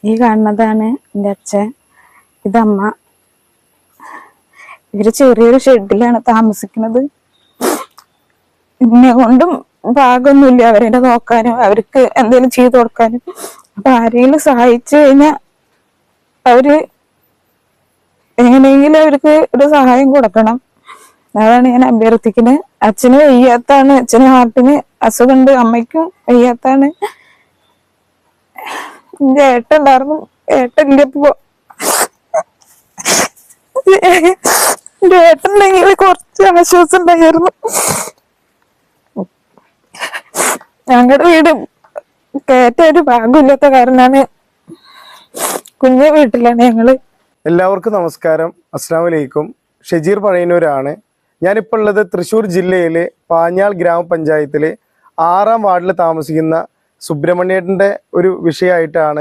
ഈ കാണുന്നതാണ് എൻ്റെ അച്ഛൻ, ഇതമ്മ. ഇവര് ചെറിയൊരു ഷെഡിലാണ് താമസിക്കുന്നത്. എന്നെ കൊണ്ടും ഭാഗമൊന്നുമില്ല അവരെ നോക്കാനും അവർക്ക് എന്തെങ്കിലും ചെയ്തു കൊടുക്കാനും. അപ്പൊ ആരെങ്കിലും സഹായിച്ചു കഴിഞ്ഞാൽ അവര് എങ്ങനെയെങ്കിലും അവർക്ക് ഒരു സഹായം കൊടുക്കണം. അതാണ് ഞാൻ അഭ്യർത്ഥിക്കുന്നത്. അച്ഛന് വയ്യാത്താണ്, അച്ഛന് ഹാർട്ടിന് അസുഖമുണ്ട്, അമ്മയ്ക്കും വയ്യാത്താണ്. എന്റെ ഏട്ടൻ ഉണ്ടായിരുന്നു, ഏട്ടനില്ല ഇപ്പൊ. എന്റെ ഏട്ടനുണ്ടെങ്കിൽ കുറച്ച് ആശ്വാസം ഉണ്ടായിരുന്നു. ഞങ്ങളുടെ വീട് കയറ്റ ഒരു ഭാഗമില്ലാത്ത കാരണമാണ്, കുഞ്ഞു വീട്ടിലാണ് ഞങ്ങള്. എല്ലാവർക്കും നമസ്കാരം, അസ്സലാമു അലൈക്കും. ഷജീർ പഴയന്നൂരാണ്. ഞാനിപ്പോൾ ഉള്ളത് തൃശ്ശൂർ ജില്ലയിലെ പാഞ്ഞാൾ ഗ്രാമപഞ്ചായത്തിലെ 6-ാം വാർഡിൽ താമസിക്കുന്ന സുബ്രഹ്മണ്യേട്ടൻ്റെ ഒരു വിഷയമായിട്ടാണ്